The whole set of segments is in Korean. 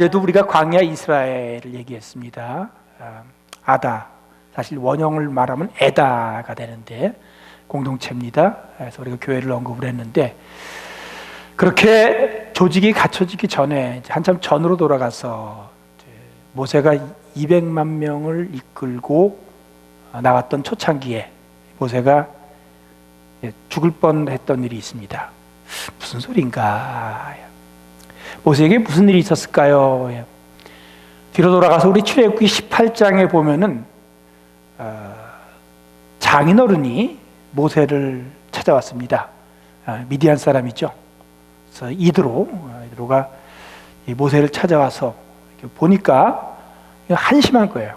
그래도 우리가 광야 이스라엘을 얘기했습니다. 아다, 사실 원형을 말하면 에다가 되는데 공동체입니다. 그래서 우리가 교회를 언급을 했는데, 그렇게 조직이 갖춰지기 전에 한참 전으로 돌아가서 모세가 200만 명을 이끌고 나왔던 초창기에 모세가 죽을 뻔했던 일이 있습니다. 무슨 소린가? 모세에게 무슨 일이 있었을까요? 뒤로 돌아가서 우리 출애굽기 18장에 보면은 장인어른이 모세를 찾아왔습니다. 미디안 사람이죠. 그래서 이드로가 모세를 찾아와서 보니까 한심한 거예요.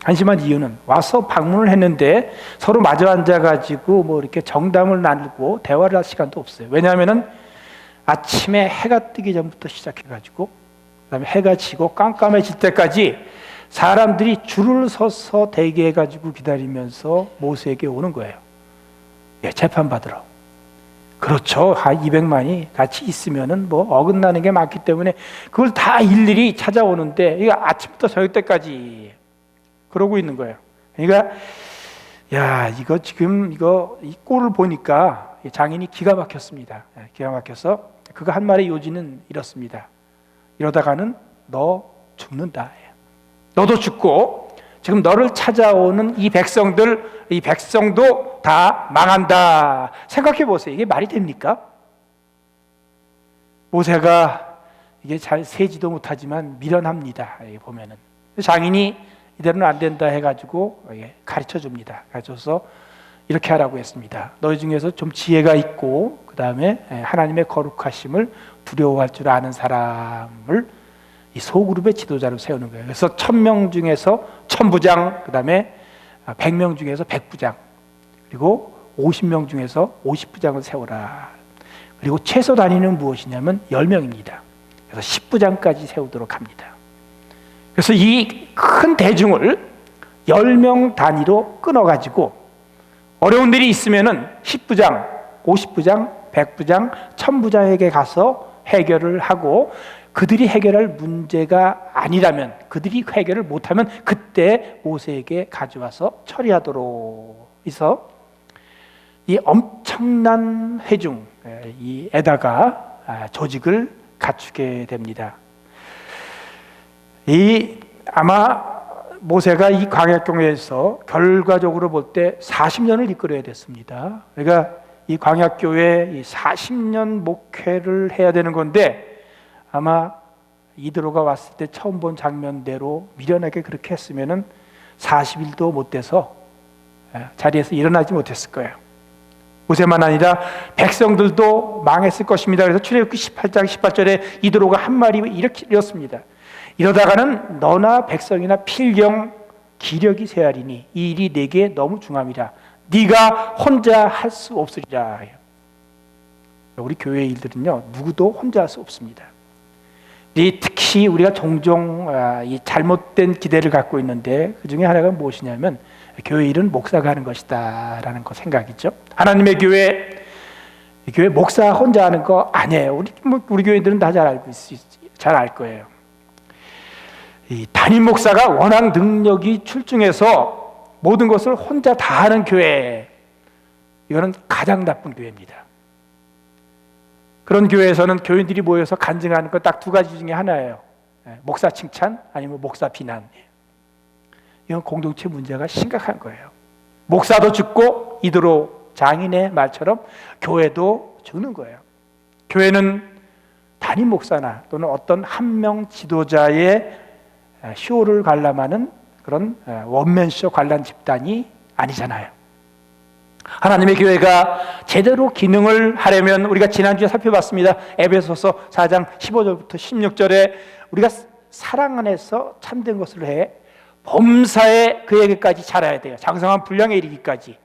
한심한 이유는 와서 방문을 했는데 서로 마주 앉아가지고 뭐 이렇게 정담을 나누고 대화를 할 시간도 없어요. 왜냐하면은 아침에 해가 뜨기 전부터 시작해가지고 그다음에 해가 지고 깜깜해질 때까지 사람들이 줄을 서서 대기해가지고 기다리면서 모세에게 오는 거예요. 재판받으러. 그렇죠. 한 200만이 같이 있으면은 뭐 어긋나는 게 많기 때문에 그걸 다 일일이 찾아오는데 이거 아침부터 저녁 때까지 그러고 있는 거예요. 그러니까 이거 지금 이 꼴을 보니까 장인이 기가 막혔습니다. 기가 막혀서 그가 한 말의 요지는 이렇습니다. 이러다가는 너 죽는다. 너도 죽고 지금 너를 찾아오는 이 백성도 다 망한다. 생각해 보세요. 이게 말이 됩니까? 모세가 이게 잘 세지도 못하지만 미련합니다. 보면은 장인이 이대로는 안 된다 해가지고 가르쳐 줍니다. 가르쳐서 이렇게 하라고 했습니다. 너희 중에서 좀 지혜가 있고 그 다음에 하나님의 거룩하심을 두려워할 줄 아는 사람을 이 소그룹의 지도자로 세우는 거예요. 그래서 1000명 중에서 1000부장, 그 다음에 100명 중에서 100부장, 그리고 50명 중에서 50부장을 세워라. 그리고 최소 단위는 무엇이냐면 10명입니다. 그래서 10부장까지 세우도록 합니다. 그래서 이 큰 대중을 10명 단위로 끊어가지고 어려운 일이 있으면은 10부장, 50부장, 100부장, 1000부장에게 가서 해결을 하고, 그들이 해결할 문제가 아니라면, 그들이 해결을 못하면 그때 모세에게 가져와서 처리하도록 해서 이 엄청난 회중, 이 에다가 조직을 갖추게 됩니다. 아마 모세가 이 광야교회에서 결과적으로 볼 때 40년을 이끌어야 됐습니다. 그러니까 이 광야교회 40년 목회를 해야 되는 건데, 아마 이드로가 왔을 때 처음 본 장면대로 미련하게 그렇게 했으면은 40일도 못 돼서 자리에서 일어나지 못했을 거예요. 모세만 아니라 백성들도 망했을 것입니다. 그래서 출애굽기 18장 18절에 이드로가 한 말이 이렇게 이렇습니다. 이러다가는 너나 백성이나 필경 기력이 쇠하리니 이 일이 내게 너무 중함이라. 네가 혼자 할 수 없으리라. 우리 교회 일들은요, 누구도 혼자 할 수 없습니다. 특히 우리가 종종 이 잘못된 기대를 갖고 있는데, 그 중에 하나가 무엇이냐면 교회 일은 목사가 하는 것이다 라는 거 생각이죠. 하나님의 교회 목사 혼자 하는 거 아니에요. 우리 교회들은 다 잘 알 거예요. 이 담임 목사가 워낙 능력이 출중해서 모든 것을 혼자 다 하는 교회, 이거는 가장 나쁜 교회입니다. 그런 교회에서는 교인들이 모여서 간증하는 건 딱 두 가지 중에 하나예요. 목사 칭찬 아니면 목사 비난. 이건 공동체 문제가 심각한 거예요. 목사도 죽고 이드로 장인의 말처럼 교회도 죽는 거예요. 교회는 담임 목사나 또는 어떤 한 명 지도자의 쇼를 관람하는 그런 원맨쇼 관람 집단이 아니잖아요. 하나님의 교회가 제대로 기능을 하려면, 우리가 지난주에 살펴봤습니다. 에베소서 4장 15절부터 16절에 우리가 사랑 안에서 참된 것을 해 범사에 그에게까지 자라야 돼요. 장성한 분량에 이르기까지.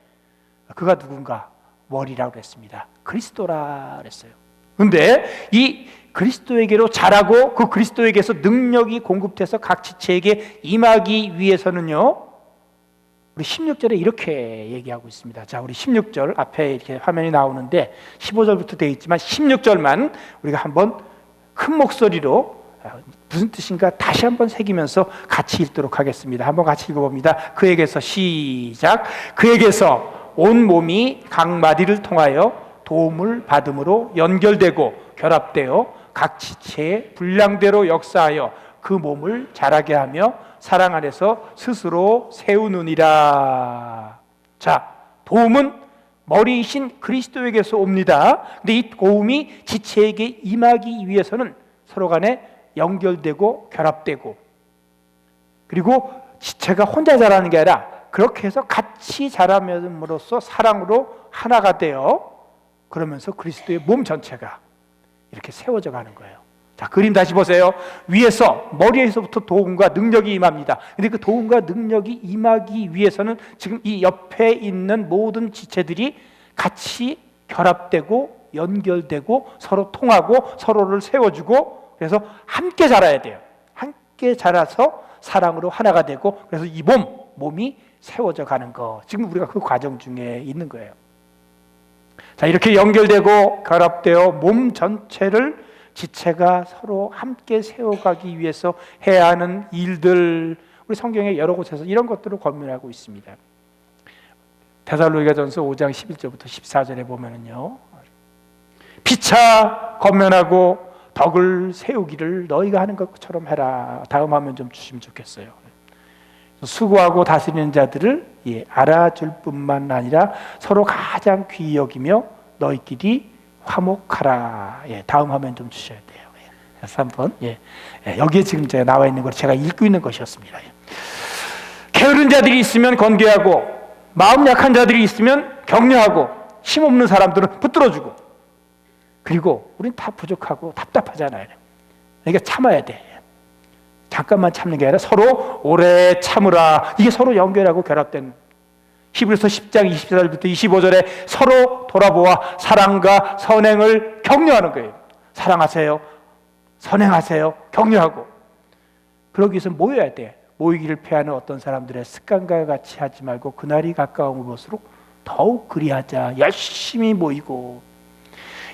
그가 누군가? 머리라고 그랬습니다. 그리스도라 그랬어요. 그런데 이 그리스도에게로 자라고 그 그리스도에게서 능력이 공급돼서 각 지체에게 임하기 위해서는요, 우리 16절에 이렇게 얘기하고 있습니다. 자, 우리 16절 앞에 이렇게 화면이 나오는데 15절부터 되어 있지만 16절만 우리가 한번 큰 목소리로 무슨 뜻인가 다시 한번 새기면서 같이 읽도록 하겠습니다. 한번 같이 읽어봅니다. 그에게서 시작. 그에게서 온 몸이 각 마디를 통하여 도움을 받음으로 연결되고 결합되어 각 지체의 분량대로 역사하여 그 몸을 자라게 하며 사랑 안에서 스스로 세우느니라. 자, 도움은 머리이신 그리스도에게서 옵니다. 근데 이 도움이 지체에게 임하기 위해서는 서로 간에 연결되고 결합되고, 그리고 지체가 혼자 자라는 게 아니라 그렇게 해서 같이 자라면으로써 사랑으로 하나가 되어 그러면서 그리스도의 몸 전체가 이렇게 세워져 가는 거예요. 자, 그림 다시 보세요. 위에서 머리에서부터 도움과 능력이 임합니다. 근데 그 도움과 능력이 임하기 위해서는 지금 이 옆에 있는 모든 지체들이 같이 결합되고 연결되고 서로 통하고 서로를 세워주고, 그래서 함께 자라야 돼요. 함께 자라서 사랑으로 하나가 되고, 그래서 이 몸이 세워져 가는 거, 지금 우리가 그 과정 중에 있는 거예요. 자, 이렇게 연결되고 결합되어 몸 전체를 지체가 서로 함께 세워가기 위해서 해야 하는 일들, 우리 성경에 여러 곳에서 이런 것들을 권면하고 있습니다. 데살로니가전서 5장 11절부터 14절에 보면은요, 피차 권면하고 덕을 세우기를 너희가 하는 것처럼 해라. 다음 화면 좀 주시면 좋겠어요. 수고하고 다스리는 자들을 알아줄 뿐만 아니라 서로 가장 귀히 여기며 너희끼리 화목하라. 다음 화면 좀 주셔야 돼요. 그래서 한번 여기에 지금 제가 나와 있는 걸 제가 읽고 있는 것이었습니다. 게으른 자들이 있으면 건개하고, 마음 약한 자들이 있으면 격려하고, 힘없는 사람들은 붙들어주고, 그리고 우린 다 부족하고 답답하잖아요. 그러니까 참아야 돼. 잠깐만 참는 게 아니라 서로 오래 참으라. 이게 서로 연결하고 결합된, 히브리서 10장 24절부터 25절에 서로 돌아보아 사랑과 선행을 격려하는 거예요. 사랑하세요, 선행하세요, 격려하고. 그러기 위해서 모여야 돼. 모이기를 피하는 어떤 사람들의 습관과 같이 하지 말고 그날이 가까운 것으로 더욱 그리하자. 열심히 모이고,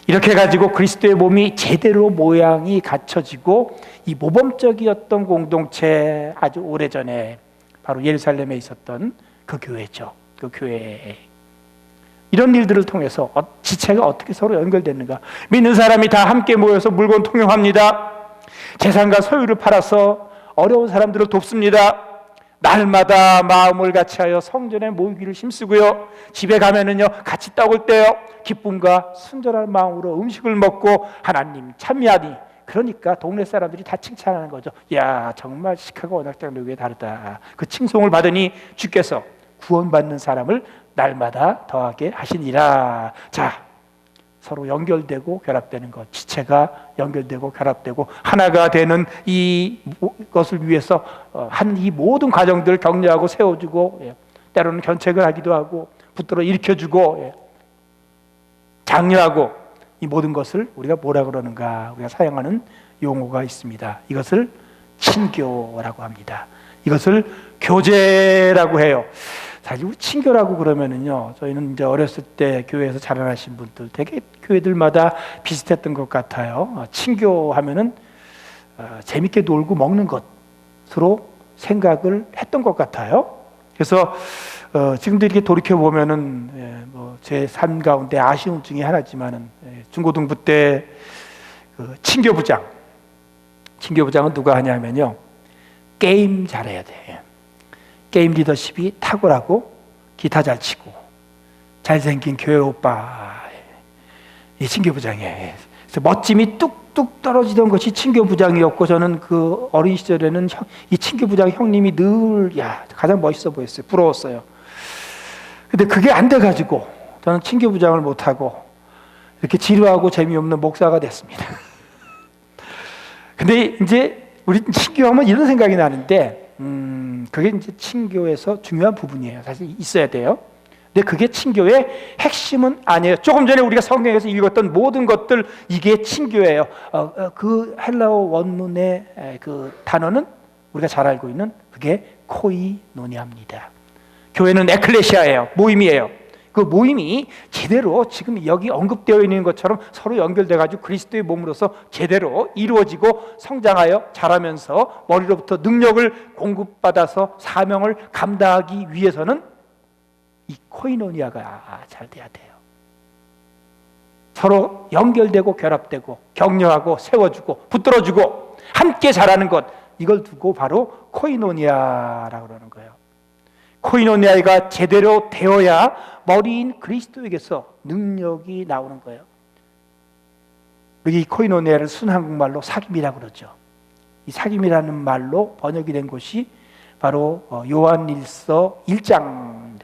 이렇게 가지고 그리스도의 몸이 제대로 모양이 갖춰지고, 이 모범적이었던 공동체, 아주 오래전에 바로 예루살렘에 있었던 그 교회죠. 그 교회, 이런 일들을 통해서 지체가 어떻게 서로 연결되는가. 믿는 사람이 다 함께 모여서 물건 통용합니다. 재산과 소유를 팔아서 어려운 사람들을 돕습니다. 날마다 마음을 같이하여 성전에 모이기를 힘쓰고요, 집에 가면은요 같이 떡을 떼어 기쁨과 순전한 마음으로 음식을 먹고 하나님 찬미하니, 그러니까 동네 사람들이 다 칭찬하는 거죠. 야, 정말 시카고 언약장로교회 다르다. 그 칭송을 받으니 주께서 구원받는 사람을 날마다 더하게 하시니라. 자, 서로 연결되고 결합되는 것, 지체가 연결되고 결합되고 하나가 되는 이것을 위해서 한 이 모든 과정들을 격려하고 세워주고, 때로는 견책을 하기도 하고 붙들어 일으켜주고 장려하고, 이 모든 것을 우리가 뭐라 그러는가, 우리가 사용하는 용어가 있습니다. 이것을 친교라고 합니다. 이것을 교제라고 해요. 사실 친교라고 그러면은요, 저희는 이제 어렸을 때 교회에서 자라나신 분들 되게 교회들마다 비슷했던 것 같아요. 친교하면은 재밌게 놀고 먹는 것으로 생각을 했던 것 같아요. 그래서 지금도 이렇게 돌이켜 보면은 제 삶 가운데 아쉬움 중에 하나지만은, 중고등부 때 그 친교부장은 누가 하냐면요, 게임 잘해야 돼. 게임 리더십이 탁월하고 기타 잘 치고 잘생긴 교회 오빠, 이 친교부장이에요. 그래서 멋짐이 뚝뚝 떨어지던 것이 친교부장이었고, 저는 그 어린 시절에는 이 친교부장 형님이 늘 가장 멋있어 보였어요. 부러웠어요. 근데 그게 안 돼가지고 저는 친교부장을 못하고 이렇게 지루하고 재미없는 목사가 됐습니다. 근데 이제 우리 친교하면 이런 생각이 나는데, 그게 이제 친교에서 중요한 부분이에요. 사실 있어야 돼요. 근데 그게 친교의 핵심은 아니에요. 조금 전에 우리가 성경에서 읽었던 모든 것들, 이게 친교예요. 그 헬라어 원문의 그 단어는 우리가 잘 알고 있는 그게 코이노니아입니다. 교회는 에클레시아예요. 모임이에요. 그 모임이 제대로 지금 여기 언급되어 있는 것처럼 서로 연결돼 가지고 그리스도의 몸으로서 제대로 이루어지고 성장하여 자라면서 머리로부터 능력을 공급받아서 사명을 감당하기 위해서는 이 코이노니아가 잘 돼야 돼요. 서로 연결되고 결합되고 격려하고 세워주고 붙들어주고 함께 자라는 것, 이걸 두고 바로 코이노니아라고 그러는 거예요. 코이노니아가 제대로 되어야 머리인 그리스도에게서 능력이 나오는 거예요. 여기 코이노니아를 순 한국말로 사귐이라고 그러죠. 이 사귐이라는 말로 번역이 된 것이 바로 요한일서 1장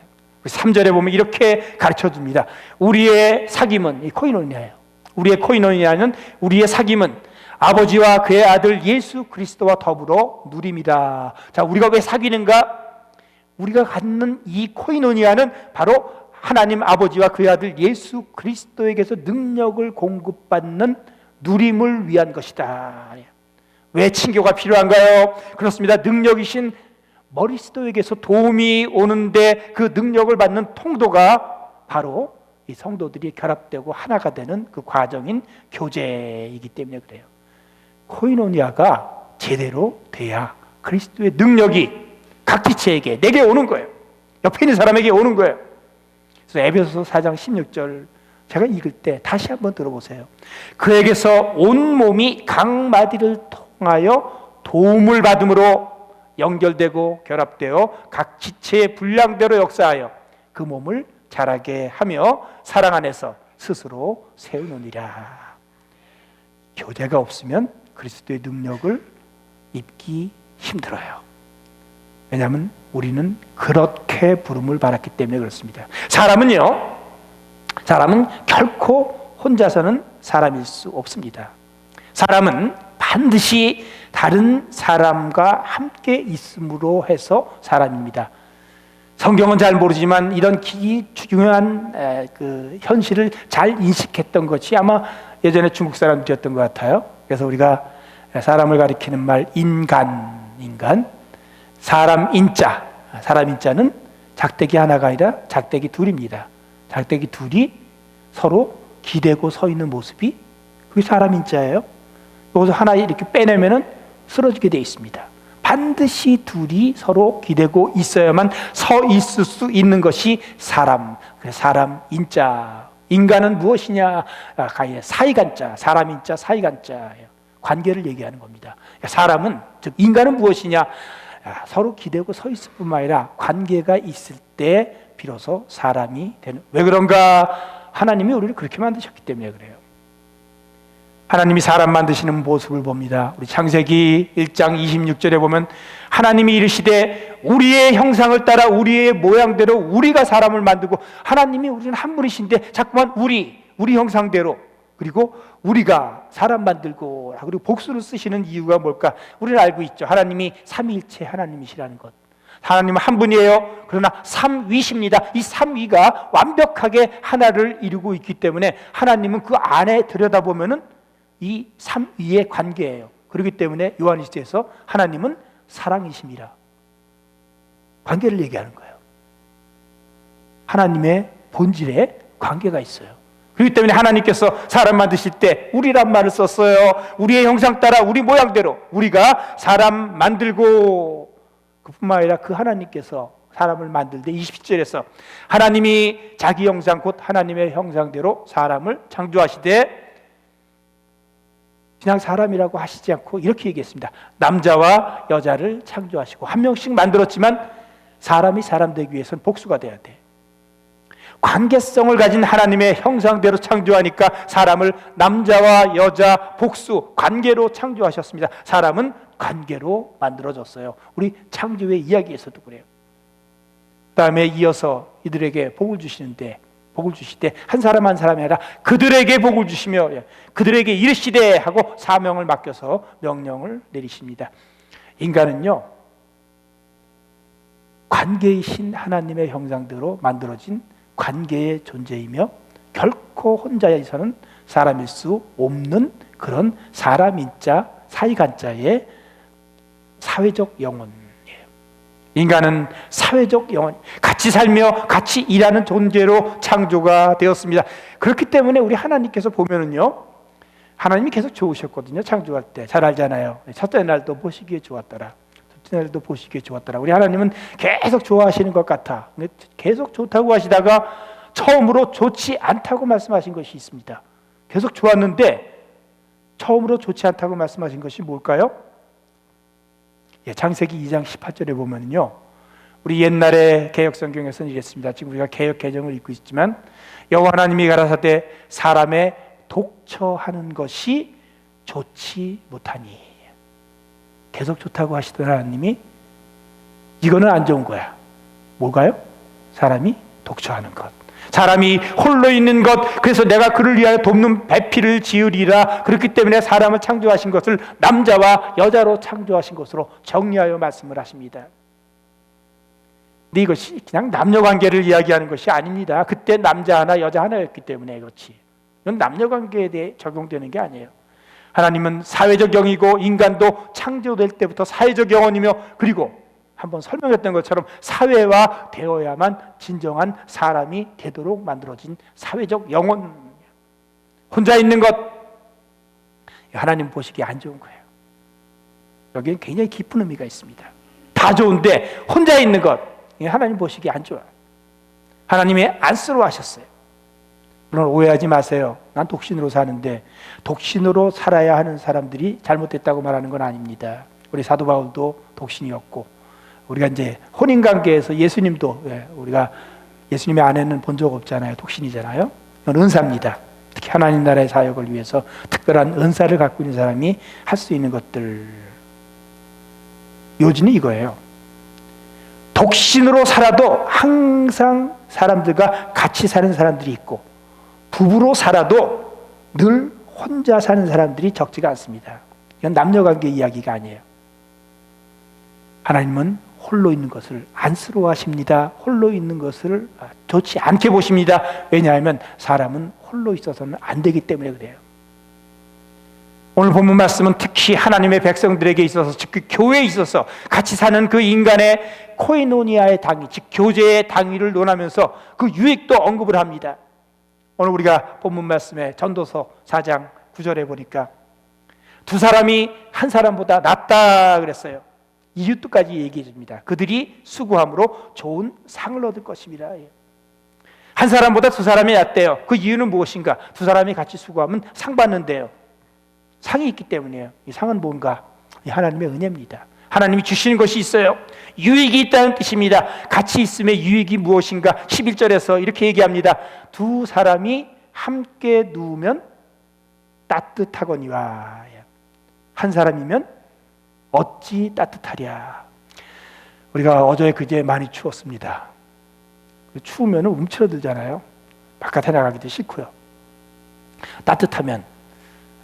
3절에 보면 이렇게 가르쳐줍니다. 우리의 사귐은, 이 코이노니아예요. 우리의 코이노니아는, 우리의 사귐은 아버지와 그의 아들 예수 그리스도와 더불어 누림이다. 자, 우리가 왜 사귀는가? 우리가 갖는 이 코이노니아는 바로 하나님 아버지와 그의 아들 예수 그리스도에게서 능력을 공급받는 누림을 위한 것이다. 왜 친교가 필요한가요? 그렇습니다. 능력이신 머리스도에게서 도움이 오는데 그 능력을 받는 통도가 바로 이 성도들이 결합되고 하나가 되는 그 과정인 교제이기 때문에 그래요. 코이노니아가 제대로 돼야 그리스도의 능력이 각 지체에게, 내게 오는 거예요. 옆에 있는 사람에게 오는 거예요. 그래서 에베소서 4장 16절 제가 읽을 때 다시 한번 들어보세요. 그에게서 온 몸이 각 마디를 통하여 도움을 받음으로 연결되고 결합되어 각 지체의 분량대로 역사하여 그 몸을 자라게 하며 사랑 안에서 스스로 세우느니라. 교제가 없으면 그리스도의 능력을 입기 힘들어요. 왜냐하면 우리는 그렇게 부름을 받았기 때문에 그렇습니다. 사람은 결코 혼자서는 사람일 수 없습니다. 사람은 반드시 다른 사람과 함께 있음으로 해서 사람입니다. 성경은 잘 모르지만 이런 중요한 그 현실을 잘 인식했던 것이 아마 예전에 중국 사람들이었던 것 같아요. 그래서 우리가 사람을 가리키는 말 인간, 사람 인자는 작대기 하나가 아니라 작대기 둘입니다. 작대기 둘이 서로 기대고 서 있는 모습이 그게 사람 인자예요. 여기서 하나 이렇게 빼내면은 쓰러지게 되어 있습니다. 반드시 둘이 서로 기대고 있어야만 서 있을 수 있는 것이 사람. 그래서 사람 인자. 인간은 무엇이냐? 사이간자. 사람 인자 사이간자예요. 관계를 얘기하는 겁니다. 사람은, 즉 인간은 무엇이냐? 서로 기대고 서 있을 뿐만 아니라 관계가 있을 때 비로소 사람이 되는. 왜 그런가? 하나님이 우리를 그렇게 만드셨기 때문에 그래요. 하나님이 사람 만드시는 모습을 봅니다. 우리 창세기 1장 26절에 보면 하나님이 이르시되 우리의 형상을 따라 우리의 모양대로 우리가 사람을 만들고, 하나님이 우리는 한 분이신데 자꾸만 우리 형상대로, 그리고 우리가 사람 만들고, 그리고 복수를 쓰시는 이유가 뭘까? 우리는 알고 있죠. 하나님이 삼위일체 하나님이시라는 것. 하나님은 한 분이에요. 그러나 삼위십니다. 이 삼위가 완벽하게 하나를 이루고 있기 때문에 하나님은 그 안에 들여다보면은 이 삼위의 관계예요. 그렇기 때문에 요한일서에서 하나님은 사랑이십니다. 관계를 얘기하는 거예요. 하나님의 본질에 관계가 있어요. 그렇기 때문에 하나님께서 사람 만드실 때 우리란 말을 썼어요. 우리의 형상 따라 우리 모양대로 우리가 사람 만들고, 그뿐만 아니라 그 하나님께서 사람을 만들 때 20절에서 하나님이 자기 형상 곧 하나님의 형상대로 사람을 창조하시되, 그냥 사람이라고 하시지 않고 이렇게 얘기했습니다. 남자와 여자를 창조하시고, 한 명씩 만들었지만 사람이 사람 되기 위해서는 복수가 돼야 돼. 관계성을 가진 하나님의 형상대로 창조하니까 사람을 남자와 여자 복수 관계로 창조하셨습니다. 사람은 관계로 만들어졌어요. 우리 창조의 이야기에서도 그래요. 다음에 이어서 이들에게 복을 주실 때 한 사람 한 사람이 아니라 그들에게 복을 주시며 그들에게 이르시되 하고 사명을 맡겨서 명령을 내리십니다. 인간은요, 관계이신 하나님의 형상대로 만들어진 관계의 존재이며 결코 혼자서는 사람일 수 없는 그런 사람인자 사이간자의 사회적 영혼이에요. 인간은 사회적 영혼, 같이 같이 살며 같이 일하는 존재로 창조가 되었습니다. 그렇기 때문에 우리 하나님께서 보면은요, 하나님이 계속 좋으셨거든요. 창조할 때 잘 알잖아요. 첫째 날도 보시기에 좋았더라, 둘째 날도 보시기에 좋았더라. 우리 하나님은 계속 좋아하시는 것 같아. 계속 좋다고 하시다가 처음으로 좋지 않다고 말씀하신 것이 있습니다. 계속 좋았는데 처음으로 좋지 않다고 말씀하신 것이 뭘까요? 창세기 2장 18절에 보면요, 우리 옛날에 개역성경에서는 이랬습니다. 지금 우리가 개역 개정을 읽고 있지만, 여호와 하나님이 가라사대 사람의 독처하는 것이 좋지 못하니. 계속 좋다고 하시던 하나님이 이거는 안 좋은 거야. 뭘까요? 사람이 독처하는 것, 사람이 홀로 있는 것. 그래서 내가 그를 위하여 돕는 배필을 지으리라. 그렇기 때문에 사람을 창조하신 것을 남자와 여자로 창조하신 것으로 정리하여 말씀을 하십니다. 근데 이것이 그냥 남녀관계를 이야기하는 것이 아닙니다. 그때 남자 하나 여자 하나였기 때문에 그렇지, 이건 남녀관계에 대해 적용되는 게 아니에요. 하나님은 사회적 영이고 인간도 창조될 때부터 사회적 영혼이며, 그리고 한번 설명했던 것처럼 사회화 되어야만 진정한 사람이 되도록 만들어진 사회적 영혼. 혼자 있는 것, 하나님 보시기에 안 좋은 거예요. 여기에 굉장히 깊은 의미가 있습니다. 다 좋은데 혼자 있는 것, 하나님 보시기에 안 좋아요. 하나님이 안쓰러워하셨어요. 물론 오해하지 마세요. 난 독신으로 사는데, 독신으로 살아야 하는 사람들이 잘못됐다고 말하는 건 아닙니다. 우리 사도 바울도 독신이었고, 우리가 이제 혼인관계에서 예수님도, 우리가 예수님의 아내는 본 적 없잖아요. 독신이잖아요. 이건 은사입니다. 특히 하나님 나라의 사역을 위해서 특별한 은사를 갖고 있는 사람이 할 수 있는 것들. 요지는 이거예요. 독신으로 살아도 항상 사람들과 같이 사는 사람들이 있고, 부부로 살아도 늘 혼자 사는 사람들이 적지가 않습니다. 이건 남녀관계 이야기가 아니에요. 하나님은 홀로 있는 것을 안쓰러워하십니다. 홀로 있는 것을 좋지 않게 보십니다. 왜냐하면 사람은 홀로 있어서는 안 되기 때문에 그래요. 오늘 본문 말씀은 특히 하나님의 백성들에게 있어서, 즉 그 교회에 있어서 같이 사는 그 인간의 코이노니아의 당위, 즉 교제의 당위를 논하면서 그 유익도 언급을 합니다. 오늘 우리가 본문 말씀에 전도서 4장 9절에 보니까 두 사람이 한 사람보다 낫다 그랬어요. 이유도까지 얘기해 줍니다. 그들이 수고함으로 좋은 상을 얻을 것입니다. 한 사람보다 두 사람이 낫대요. 그 이유는 무엇인가? 두 사람이 같이 수고하면 상 받는데요. 상이 있기 때문이에요. 이 상은 뭔가? 하나님의 은혜입니다. 하나님이 주시는 것이 있어요. 유익이 있다는 뜻입니다. 같이 있음의 유익이 무엇인가? 11절에서 이렇게 얘기합니다. 두 사람이 함께 누우면 따뜻하거니와. 한 사람이면 어찌 따뜻하랴. 우리가 어제 그제 많이 추웠습니다. 추우면 움츠러들잖아요. 바깥에 나가기도 싫고요. 따뜻하면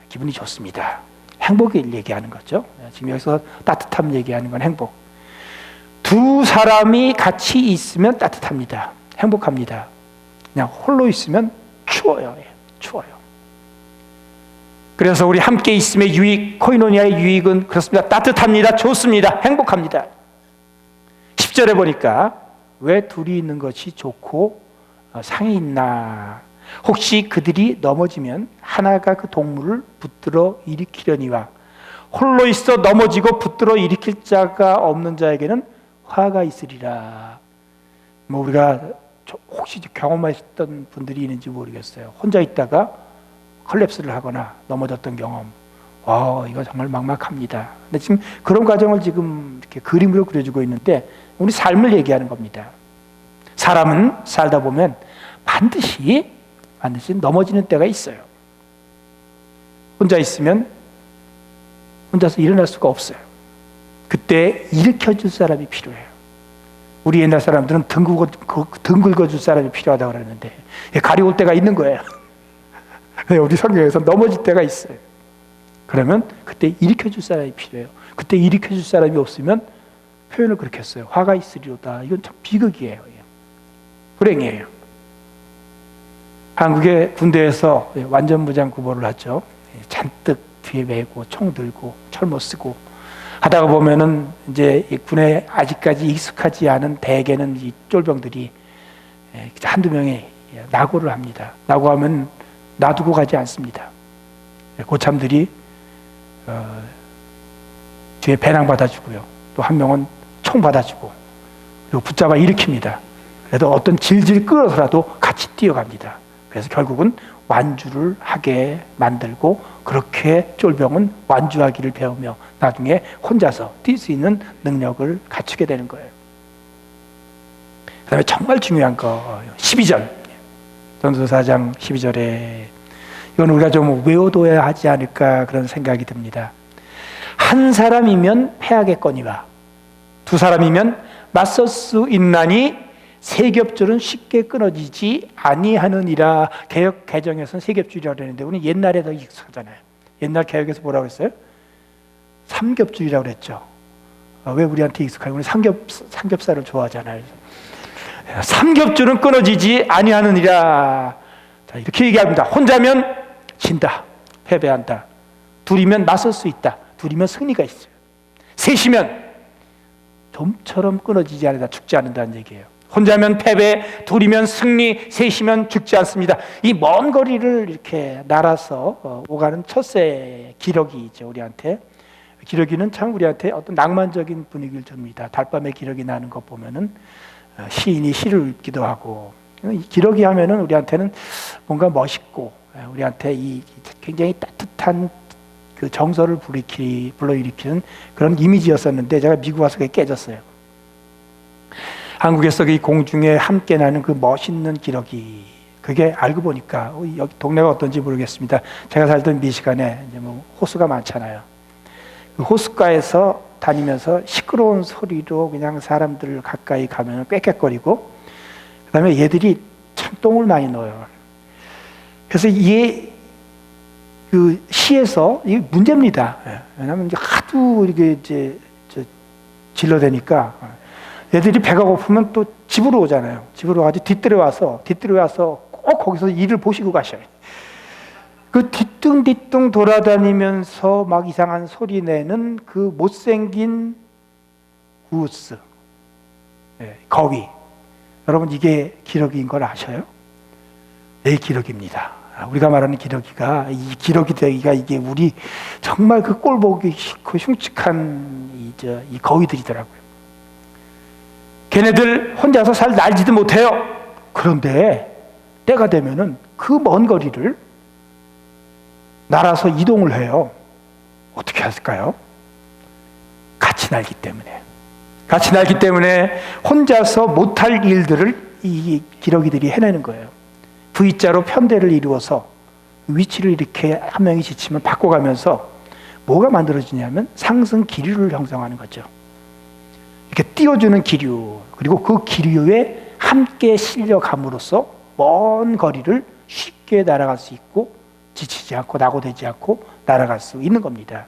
기분이 좋습니다. 행복을 얘기하는 거죠. 지금 여기서 따뜻함 얘기하는 건 행복. 두 사람이 같이 있으면 따뜻합니다. 행복합니다. 그냥 홀로 있으면 추워요. 추워요. 그래서 우리 함께 있음의 유익, 코이노니아의 유익은 그렇습니다. 따뜻합니다. 좋습니다. 행복합니다. 10절에 보니까 왜 둘이 있는 것이 좋고 상이 있나? 혹시 그들이 넘어지면 하나가 그 동물을 붙들어 일으키려니와, 홀로 있어 넘어지고 붙들어 일으킬 자가 없는 자에게는 화가 있으리라. 뭐 우리가 혹시 경험하셨던 분들이 있는지 모르겠어요. 혼자 있다가 컬랩스를 하거나 넘어졌던 경험. 이거 정말 막막합니다. 근데 지금 그런 과정을 지금 이렇게 그림으로 그려주고 있는데, 우리 삶을 얘기하는 겁니다. 사람은 살다 보면 반드시 넘어지는 때가 있어요. 혼자 있으면 혼자서 일어날 수가 없어요. 그때 일으켜줄 사람이 필요해요. 우리 옛날 사람들은 등 긁어줄 사람이 필요하다고 그러는데, 가려울 때가 있는 거예요. 우리 성경에서 넘어질 때가 있어요. 그러면 그때 일으켜줄 사람이 필요해요. 그때 일으켜줄 사람이 없으면 표현을 그렇게 했어요. 화가 있으리로다. 이건 참 비극이에요. 불행이에요. 한국의 군대에서 완전 무장 구보를 하죠. 잔뜩 뒤에 메고 총 들고 철모 쓰고 하다가 보면은 이제 이 군에 아직까지 익숙하지 않은 대개는 이 쫄병들이 한두 명이 낙오를 합니다. 낙오하면 놔두고 가지 않습니다. 고참들이 뒤에 배낭 받아주고요. 또 한 명은 총 받아주고 그리고 붙잡아 일으킵니다. 그래도 어떤 질질 끌어서라도 같이 뛰어갑니다. 그래서 결국은 완주를 하게 만들고 그렇게 쫄병은 완주하기를 배우며 나중에 혼자서 뛸 수 있는 능력을 갖추게 되는 거예요. 그 다음에 정말 중요한 거 12절 전도서 4장 12절에 이건 우리가 좀 외워둬야 하지 않을까 그런 생각이 듭니다. 한 사람이면 패하겠거니와 두 사람이면 맞설 수 있나니 세 겹줄은 쉽게 끊어지지 아니하느니라. 개역 개정에서는 세 겹줄이라고 했는데 우리는 옛날에 더 익숙하잖아요. 옛날 개역에서 뭐라고 했어요? 삼겹줄이라고 그랬죠. 왜 우리한테 익숙하게? 우리 삼겹살을 좋아하잖아요. 삼겹줄은 끊어지지 아니하느니라. 자, 이렇게 얘기합니다. 혼자면 진다, 패배한다. 둘이면 맞설 수 있다. 둘이면 승리가 있어요. 셋이면 좀처럼 끊어지지 않는다, 죽지 않는다는 얘기예요. 혼자면 패배, 둘이면 승리, 셋이면 죽지 않습니다. 이 먼 거리를 이렇게 날아서 오가는 첫째 기러기죠, 우리한테. 기러기는 참 우리한테 어떤 낭만적인 분위기를 줍니다. 달밤에 기러기 나는 거 보면은 시인이 시를 읽기도 하고, 기러기 하면은 우리한테는 뭔가 멋있고, 우리한테 이 굉장히 따뜻한 그 정서를 불러일으키는 그런 이미지였었는데 제가 미국 와서 그게 깨졌어요. 한국에서 이 공중에 함께 나는 그 멋있는 기러기, 그게 알고 보니까 여기 동네가 어떤지 모르겠습니다. 제가 살던 미시간에 이제 뭐 호수가 많잖아요. 그 호숫가에서 다니면서 시끄러운 소리로 그냥 사람들 가까이 가면 꽥꽥거리고, 그다음에 얘들이 참 똥을 많이 넣어요. 그래서 그 시에서 이게 문제입니다. 왜냐하면 이제 하도 이게 이제 질러대니까 애들이 배가 고프면 또 집으로 오잖아요. 집으로 가서 뒤뜰에 와서 꼭 거기서 일을 보시고 가셔요. 그 뒤뚱뒤뚱 돌아다니면서 막 이상한 소리 내는 그 못생긴 구스, 거위. 여러분 이게 기러기인 걸 아셔요? 네, 기러기입니다. 우리가 말하는 기러기가, 이 기러기 대기가 이게 우리 정말 그 꼴 보기 싫고 흉측한 이 거위들이더라고요. 걔네들 혼자서 잘 날지도 못해요. 그런데 때가 되면은 그 먼 거리를 날아서 이동을 해요. 어떻게 했을까요? 같이 날기 때문에. 같이 날기 때문에 혼자서 못할 일들을 이 기러기들이 해내는 거예요. V자로 편대를 이루어서 위치를 이렇게 한 명이 지치면 바꿔가면서 뭐가 만들어지냐면 상승 기류를 형성하는 거죠. 이렇게 띄워주는 기류, 그리고 그 기류에 함께 실려감으로써 먼 거리를 쉽게 날아갈 수 있고 지치지 않고 낙오되지 않고 날아갈 수 있는 겁니다.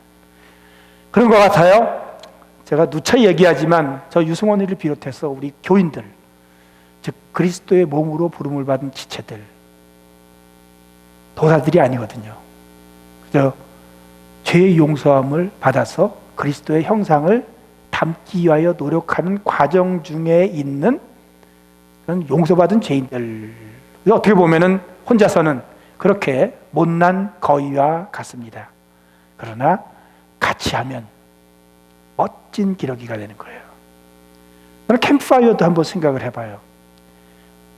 그런 것 같아요. 제가 누차 얘기하지만 저 유승원이를 비롯해서 우리 교인들, 즉 그리스도의 몸으로 부름을 받은 지체들, 도사들이 아니거든요. 그저 죄의 용서함을 받아서 그리스도의 형상을 담기 위하여 노력하는 과정 중에 있는 그런 용서받은 죄인들. 어떻게 보면은 혼자서는 그렇게 못난 거위와 같습니다. 그러나 같이 하면 멋진 기러기가 되는 거예요. 캠프파이어도 한번 생각을 해봐요.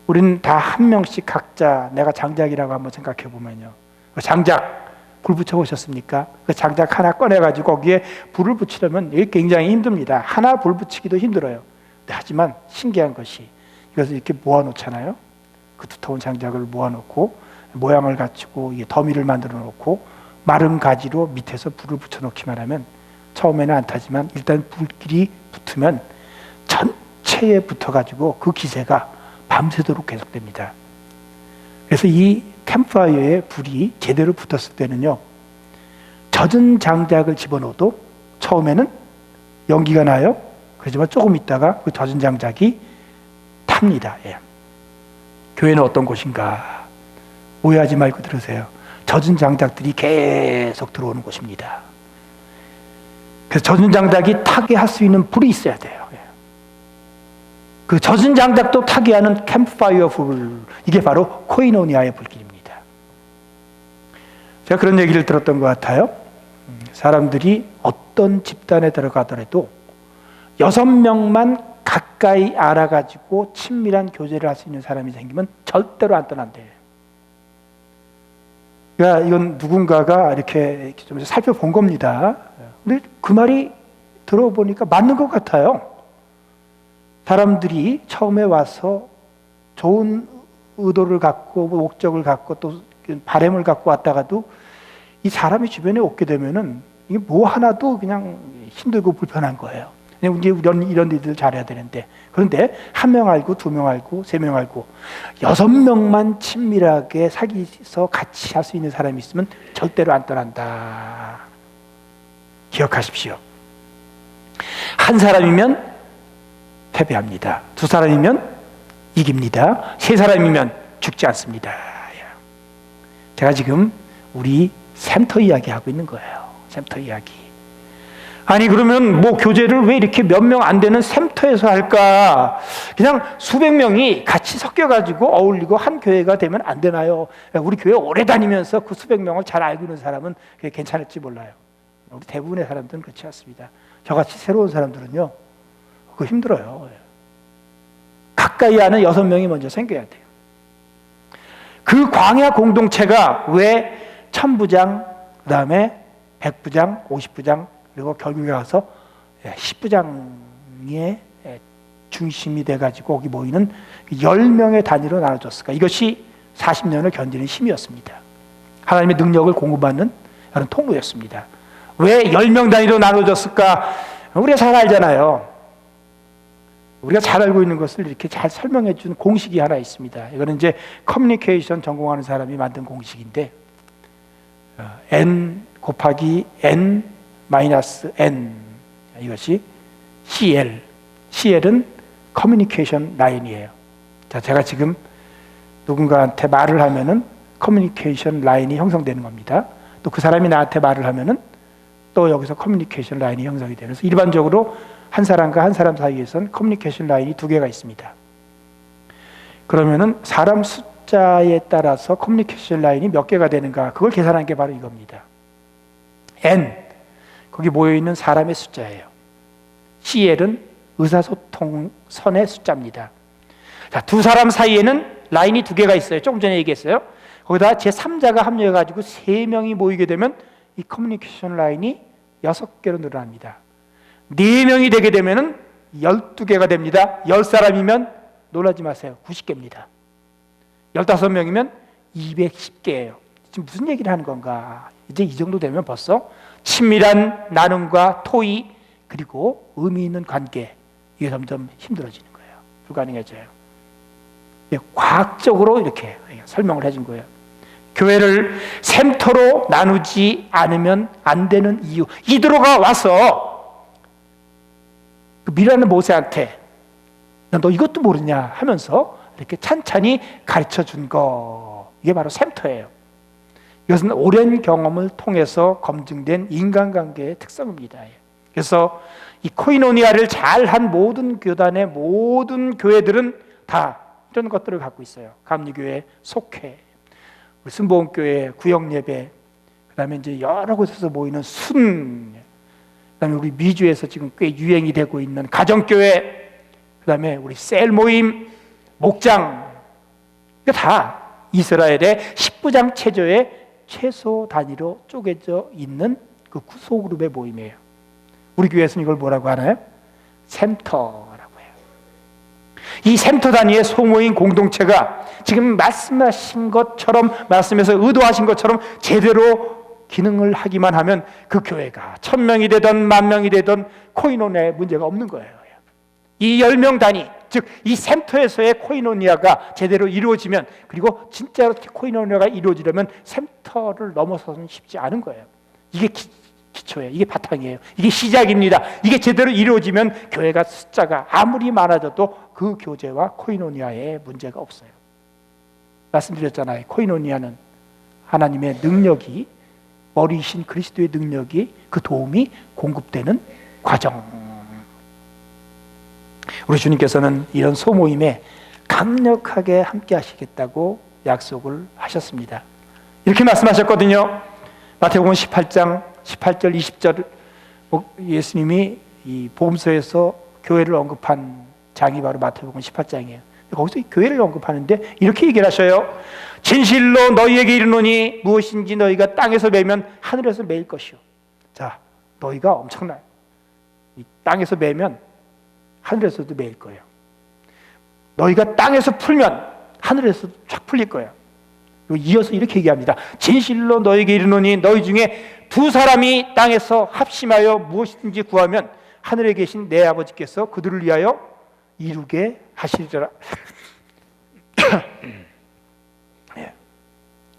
우리는 다 한 명씩 각자, 내가 장작이라고 한번 생각해 보면요. 그 장작 불 붙여 보셨습니까? 그 장작 하나 꺼내가지고 거기에 불을 붙이려면 이게 굉장히 힘듭니다. 하나 불 붙이기도 힘들어요. 하지만 신기한 것이 이것을 이렇게 모아놓잖아요. 그 두터운 장작을 모아놓고 모양을 갖추고 이게 더미를 만들어 놓고 마른 가지로 밑에서 불을 붙여 놓기만 하면 처음에는 안 타지만 일단 불길이 붙으면 전체에 붙어가지고 그 기세가 밤새도록 계속됩니다. 그래서 이 캠프파이어에 불이 제대로 붙었을 때는요, 젖은 장작을 집어넣어도 처음에는 연기가 나요. 그렇지만 조금 있다가 그 젖은 장작이 탑니다. 예. 교회는 어떤 곳인가? 오해하지 말고 들으세요. 젖은 장작들이 계속 들어오는 곳입니다. 그래서 젖은 장닭이 타게 할 수 있는 불이 있어야 돼요. 그 젖은 장닭도 타게 하는 캠프파이어 불, 이게 바로 코이노니아의 불길입니다. 제가 그런 얘기를 들었던 것 같아요. 사람들이 어떤 집단에 들어가더라도 6명만 가까이 알아가지고 친밀한 교제를 할 수 있는 사람이 생기면 절대로 안 떠난대요. 그러니까 이건 누군가가 이렇게 좀 살펴본 겁니다. 근데 그 말이 들어보니까 맞는 것 같아요. 사람들이 처음에 와서 좋은 의도를 갖고 목적을 갖고 또 바램을 갖고 왔다가도 이 사람이 주변에 오게 되면은 이게 뭐 하나도 그냥 힘들고 불편한 거예요. 이제 이런 일들 잘해야 되는데, 그런데 1명 알고 2명 알고 3명 알고 6명만 친밀하게 사귀어서 같이 할 수 있는 사람이 있으면 절대로 안 떠난다. 기억하십시오. 한 사람이면 패배합니다. 2사람이면 이깁니다. 3사람이면 죽지 않습니다. 제가 지금 우리 샘터 이야기 하고 있는 거예요. 샘터 이야기. 아니 그러면 뭐 교제를 왜 이렇게 몇 명 안 되는 샘터에서 할까? 그냥 수백 명이 같이 섞여가지고 어울리고 한 교회가 되면 안 되나요? 우리 교회 오래 다니면서 그 수백 명을 잘 알고 있는 사람은 괜찮을지 몰라요. 우리 대부분의 사람들은 그렇지 않습니다. 저같이 새로운 사람들은요, 그거 힘들어요. 가까이 아는 6명이 먼저 생겨야 돼요. 그 광야 공동체가 왜 1000부장, 그 다음에 100부장, 50부장, 그리고 결국에 가서 10부장의 중심이 돼가지고 거기 모이는 10명의 단위로 나눠졌을까? 이것이 40년을 견디는 힘이었습니다. 하나님의 능력을 공급받는 그런 통로였습니다. 왜 10명 단위로 나눠졌을까? 우리가 잘 알잖아요. 우리가 잘 알고 있는 것을 이렇게 잘 설명해 준 공식이 하나 있습니다. 이거는 이제 커뮤니케이션 전공하는 사람이 만든 공식인데, N 곱하기 N 마이너스 N, 이것이 CL. CL은 커뮤니케이션 라인이에요. 자, 제가 지금 누군가한테 말을 하면은 커뮤니케이션 라인이 형성되는 겁니다. 또 그 사람이 나한테 말을 하면은 또 여기서 커뮤니케이션 라인이 형성이 되면서, 일반적으로 한 사람과 한 사람 사이에서는 커뮤니케이션 라인이 2개가 있습니다. 그러면은 사람 숫자에 따라서 커뮤니케이션 라인이 몇 개가 되는가, 그걸 계산한 게 바로 이겁니다. N, 거기 모여있는 사람의 숫자예요. CL은 의사소통선의 숫자입니다. 자, 2사람 사이에는 라인이 2개가 있어요. 조금 전에 얘기했어요. 거기다 제3자가 합류해가지고 3명이 모이게 되면 이 커뮤니케이션 라인이 6개로 늘어납니다. 4명이 되게 되면 12개가 됩니다. 10사람이면 놀라지 마세요. 90개입니다. 15명이면 210개예요. 지금 무슨 얘기를 하는 건가? 이제 이 정도 되면 벌써 친밀한 나눔과 토의, 그리고 의미 있는 관계, 이게 점점 힘들어지는 거예요. 불가능해져요. 과학적으로 이렇게 설명을 해준 거예요. 교회를 샘터로 나누지 않으면 안 되는 이유, 이드로가 와서 그 미라는 모세한테 너 이것도 모르냐 하면서 이렇게 찬찬히 가르쳐 준 거, 이게 바로 샘터예요. 이것은 오랜 경험을 통해서 검증된 인간관계의 특성입니다. 그래서 이 코이노니아를 잘한 모든 교단의 모든 교회들은 다 이런 것들을 갖고 있어요. 감리교회, 속회, 순복음교회, 구역예배, 그 다음에 이제 여러 곳에서 모이는 순, 그 다음에 우리 미주에서 지금 꽤 유행이 되고 있는 가정교회, 그 다음에 우리 셀 모임, 목장, 다 이스라엘의 10부장 체제의 최소 단위로 쪼개져 있는 그 소그룹의 모임이에요. 우리 교회에서는 이걸 뭐라고 하나요? 샘터라고 해요. 이 샘터 단위의 소모임 공동체가 지금 말씀하신 것처럼, 말씀에서 의도하신 것처럼 제대로 기능을 하기만 하면 그 교회가 1000명이 되든 10,000명이 되든 코이노니아에 문제가 없는 거예요. 이 10명 단위, 즉 이 샘터에서의 코이노니아가 제대로 이루어지면, 그리고 진짜로 코이노니아가 이루어지려면 샘터를 넘어서는 쉽지 않은 거예요. 이게 기초예요. 이게 바탕이에요. 이게 시작입니다. 이게 제대로 이루어지면 교회가 숫자가 아무리 많아져도 그 교제와 코이노니아에 문제가 없어요. 말씀드렸잖아요. 코이노니아는 하나님의 능력이 머리이신 그리스도의 능력이, 그 도움이 공급되는 과정. 우리 주님께서는 이런 소모임에 강력하게 함께 하시겠다고 약속을 하셨습니다. 이렇게 말씀하셨거든요. 마태복음 18장 18절 20절, 예수님이 이 복음서에서 교회를 언급한 장이 바로 마태복음 18장이에요. 거기서 교회를 언급하는데 이렇게 얘기를 하셔요. 진실로 너희에게 이르노니 무엇인지 너희가 땅에서 매면 하늘에서 매일 것이요. 자, 너희가 엄청나요. 이 땅에서 매면 하늘에서도 매일 거예요. 너희가 땅에서 풀면 하늘에서도 쫙 풀릴 거예요. 그리고 이어서 이렇게 얘기합니다. 진실로 너희에게 이르노니 너희 중에 두 사람이 땅에서 합심하여 무엇이든지 구하면 하늘에 계신 내 아버지께서 그들을 위하여 이루게 하시리라. 예.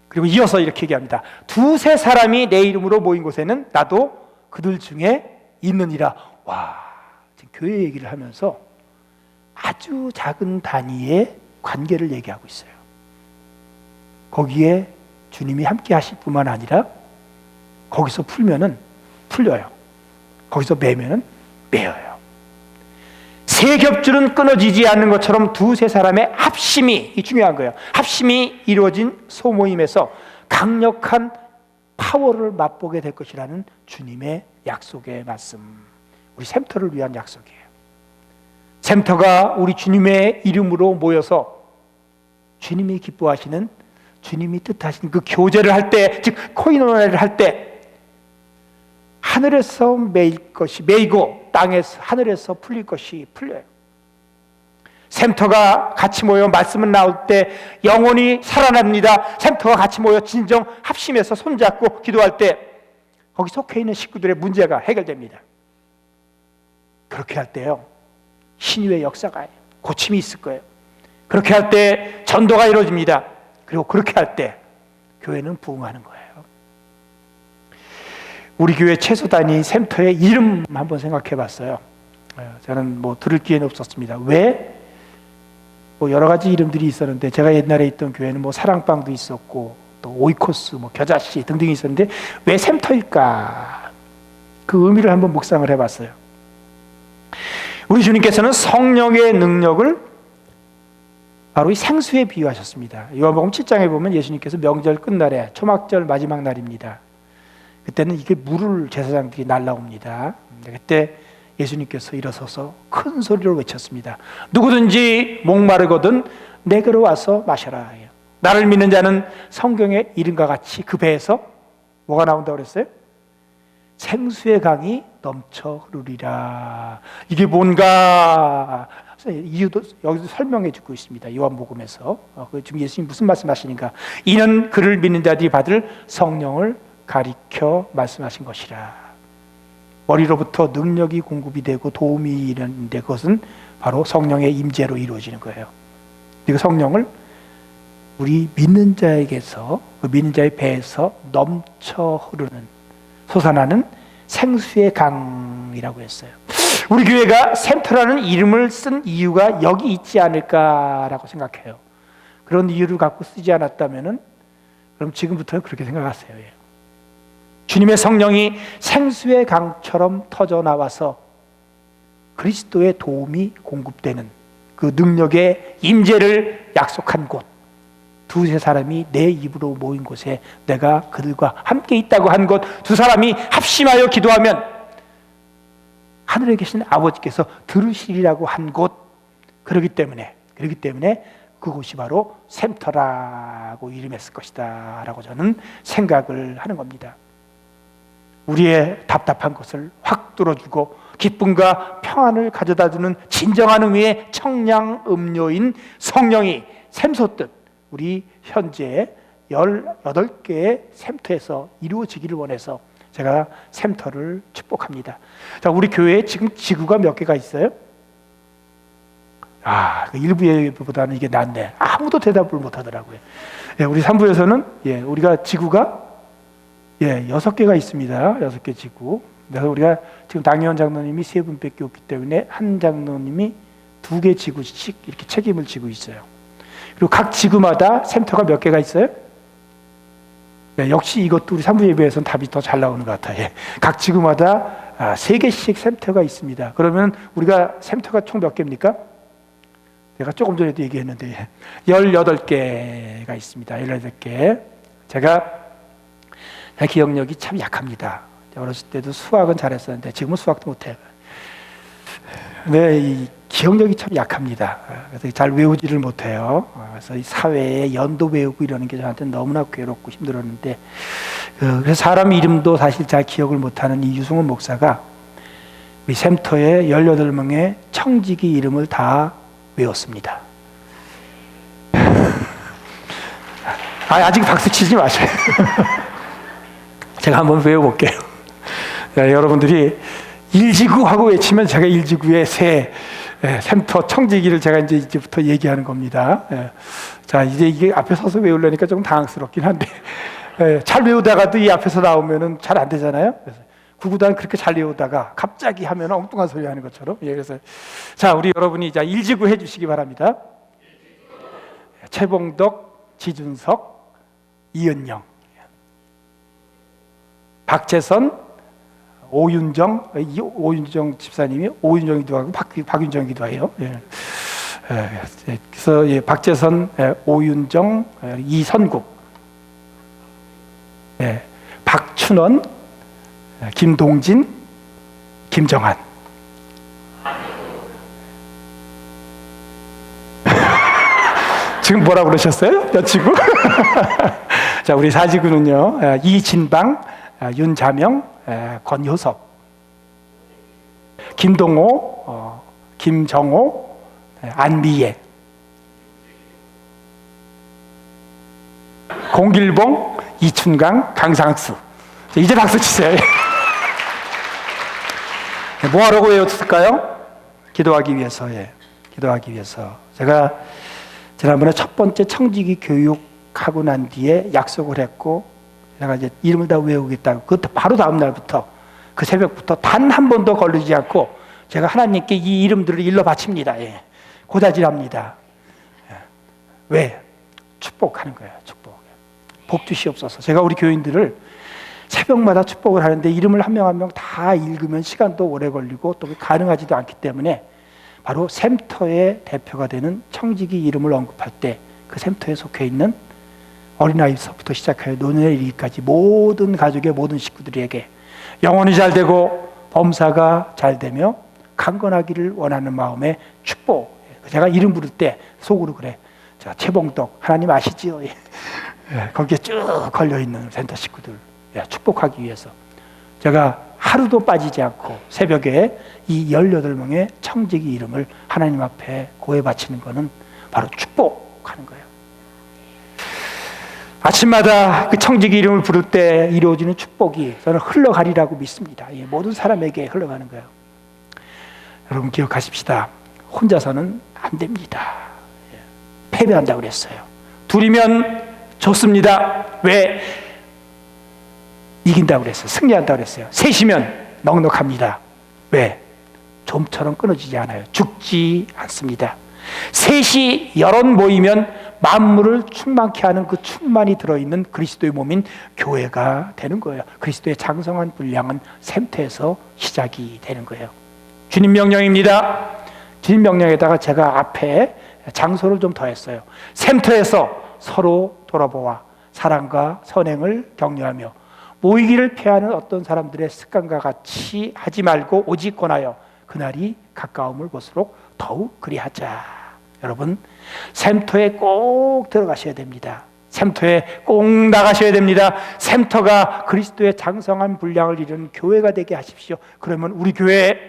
그리고 이어서 이렇게 얘기합니다. 두세 사람이 내 이름으로 모인 곳에는 나도 그들 중에 있느니라. 와, 지금 교회 얘기를 하면서 아주 작은 단위의 관계를 얘기하고 있어요. 거기에 주님이 함께 하실 뿐만 아니라 거기서 풀면은 풀려요. 거기서 매면은 매어요. 세 겹줄은 끊어지지 않는 것처럼 두세 사람의 합심이, 이 중요한 거예요. 합심이 이루어진 소모임에서 강력한 파워를 맛보게 될 것이라는 주님의 약속의 말씀. 우리 샘터를 위한 약속이에요. 샘터가 우리 주님의 이름으로 모여서 주님이 기뻐하시는, 주님이 뜻하신 그 교제를 할 때, 즉 코이노니아를 할 때 하늘에서 매일 것이 매이고 땅에서 하늘에서 풀릴 것이 풀려요. 샘터가 같이 모여 말씀을 나올 때 영혼이 살아납니다. 샘터가 같이 모여 진정 합심해서 손잡고 기도할 때 거기 속해 있는 식구들의 문제가 해결됩니다. 그렇게 할 때요, 신유의 역사가, 고침이 있을 거예요. 그렇게 할 때 전도가 이루어집니다. 그리고 그렇게 할 때 교회는 부흥하는 거예요. 우리 교회 최소 단위 샘터의 이름 한번 생각해 봤어요. 저는 뭐 들을 기회는 없었습니다. 왜? 뭐 여러 가지 이름들이 있었는데, 제가 옛날에 있던 교회는 뭐 사랑방도 있었고 또 오이코스, 뭐 겨자씨 등등이 있었는데 왜 샘터일까? 그 의미를 한번 묵상을 해봤어요. 우리 주님께서는 성령의 능력을 바로 이 생수에 비유하셨습니다. 요한복음 7장에 보면 예수님께서 명절 끝날에 초막절 마지막 날입니다. 그때는 이게 물을 제사장들이 날라옵니다. 그때 예수님께서 일어서서 큰 소리로 외쳤습니다. 누구든지 목마르거든 내게로 와서 마셔라. 나를 믿는 자는 성경의 이름과 같이 그 배에서 뭐가 나온다고 그랬어요? 생수의 강이 넘쳐 흐르리라. 이게 뭔가 이유도 여기서 설명해 주고 있습니다. 요한복음에서. 지금 예수님 무슨 말씀하시는가? 이는 그를 믿는 자들이 받을 성령을 가리켜 말씀하신 것이라. 머리로부터 능력이 공급이 되고 도움이 이르는데 그것은 바로 성령의 임재로 이루어지는 거예요. 그리고 성령을 우리 믿는 자에게서, 그 믿는 자의 배에서 넘쳐 흐르는, 솟아나는 생수의 강이라고 했어요. 우리 교회가 샘터라는 이름을 쓴 이유가 여기 있지 않을까라고 생각해요. 그런 이유를 갖고 쓰지 않았다면은 그럼 지금부터는 그렇게 생각하세요. 주님의 성령이 생수의 강처럼 터져 나와서 그리스도의 도움이 공급되는 그 능력의 임재를 약속한 곳, 두세 사람이 내 입으로 모인 곳에 내가 그들과 함께 있다고 한 곳, 두 사람이 합심하여 기도하면 하늘에 계신 아버지께서 들으시리라고 한 곳, 그렇기 때문에 그곳이 바로 샘터라고 이름했을 것이다 라고 저는 생각을 하는 겁니다. 우리의 답답한 것을 확 뚫어주고 기쁨과 평안을 가져다주는 진정한 의미의 청량 음료인 성령이 샘솟듯 우리 현재 18개의 샘터에서 이루어지기를 원해서 제가 샘터를 축복합니다. 자, 우리 교회에 지금 지구가 몇 개가 있어요? 일부 예배보다는 이게 낫네. 아무도 대답을 못 하더라고요. 우리 3부에서는 우리가 지구가 6개가 있습니다. 6개 지구. 그래서 우리가 지금 당의원 장로님이 3분밖에 없기 때문에 한 장로님이 2개 지구씩 이렇게 책임을 지고 있어요. 그리고 각 지구마다 샘터가 몇 개가 있어요? 네, 역시 이것도 우리 산부 예배에서는 답이 더 잘 나오는 것 같아요. 예. 각 지구마다 3개씩 샘터가 있습니다. 그러면 우리가 샘터가 총 몇 개입니까? 내가 조금 전에도 얘기했는데 18개가 있습니다. 18개. 제가 기억력이 참 약합니다. 어렸을 때도 수학은 잘했었는데 지금은 수학도 못해요. 네, 이 기억력이 참 약합니다. 그래서 잘 외우지를 못해요. 그래서 이 사회에 연도 외우고 이러는 게 저한테 너무나 괴롭고 힘들었는데, 그래서 사람 이름도 사실 잘 기억을 못하는 이 유승훈 목사가 우리 샘터의 18명의 청지기 이름을 다 외웠습니다. 아직 박수 치지 마세요. 제가 한번 외워볼게요. 네, 여러분들이 1지구 하고 외치면 제가 1지구의 새 샘터 청지기를 제가 이제부터 얘기하는 겁니다. 자, 이제 이게 앞에 서서 외우려니까 조금 당황스럽긴 한데, 잘 외우다가도 이 앞에서 나오면은 잘 안 되잖아요. 그래서 구구단 그렇게 잘 외우다가 갑자기 하면 엉뚱한 소리 하는 것처럼. 그래서 자, 우리 여러분이 자 1지구 해주시기 바랍니다. 최봉덕, 지준석, 이은영, 박재선, 오윤정 집사님이 오윤정이기도 하고 박윤정이기도 해요. 그래서 박재선, 오윤정, 이선국, 박춘원, 김동진, 김정한. 지금 뭐라 그러셨어요? 몇 지구? 자, 우리 4지구는요. 이진방, 윤자명, 권효섭, 김동호, 김정호, 안미애, 공길봉, 이춘강, 강상수. 이제 박수 치세요. 뭐 하라고 외웠을까요? 기도하기 위해서. 기도하기 위해서. 제가 지난번에 첫 번째 청지기 교육하고 난 뒤에 약속을 했고, 내가 이제 이름을 다 외우겠다고, 그것도 바로 다음 날부터, 그 새벽부터 단 한 번도 걸리지 않고 제가 하나님께 이 이름들을 일러 바칩니다. 고다질합니다. 왜? 축복하는 거예요. 축복. 복 주시옵소서. 제가 우리 교인들을 새벽마다 축복을 하는데 이름을 한 명 한 명 다 읽으면 시간도 오래 걸리고 또 가능하지도 않기 때문에 바로 샘터의 대표가 되는 청지기 이름을 언급할 때 그 샘터에 속해 있는 어린아이부터 시작하여 노년에 이르기까지 모든 가족의 모든 식구들에게 영혼이 잘 되고 범사가 잘 되며 강건하기를 원하는 마음의 축복. 제가 이름 부를 때 속으로 그래. 자, 최봉덕 하나님 아시지요? 거기에 쭉 걸려있는 센터 식구들 축복하기 위해서 제가 하루도 빠지지 않고 새벽에 이 18명의 청지기 이름을 하나님 앞에 고해 바치는 것은 바로 축복하는 거예요. 아침마다 그 청지기 이름을 부를 때 이루어지는 축복이 저는 흘러가리라고 믿습니다. 모든 사람에게 흘러가는 거예요. 여러분 기억하십시다. 혼자서는 안 됩니다. 패배한다고 그랬어요. 둘이면 좋습니다. 왜? 이긴다고 그랬어요. 승리한다고 그랬어요. 셋이면 넉넉합니다. 왜? 좀처럼 끊어지지 않아요. 죽지 않습니다. 셋이 여럿 모이면 만물을 충만케 하는 그 충만이 들어있는 그리스도의 몸인 교회가 되는 거예요. 그리스도의 장성한 분량은 샘터에서 시작이 되는 거예요. 주님 명령입니다. 주님 명령에다가 제가 앞에 장소를 좀 더했어요. 샘터에서 서로 돌아보아 사랑과 선행을 격려하며 모이기를 피하는 어떤 사람들의 습관과 같이 하지 말고 오직 권하여 그날이 가까움을 볼수록 더욱 그리하자. 여러분 샘터에 꼭 들어가셔야 됩니다. 샘터에 꼭 나가셔야 됩니다. 샘터가 그리스도의 장성한 분량을 이루는 교회가 되게 하십시오. 그러면 우리 교회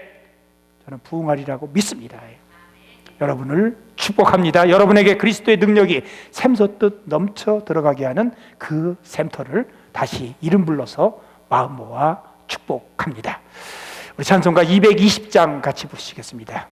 저는 부흥하리라고 믿습니다. 여러분을 축복합니다. 여러분에게 그리스도의 능력이 샘솟듯 넘쳐 들어가게 하는 그 샘터를 다시 이름 불러서 마음 모아 축복합니다. 우리 찬송가 220장 같이 부르시겠습니다.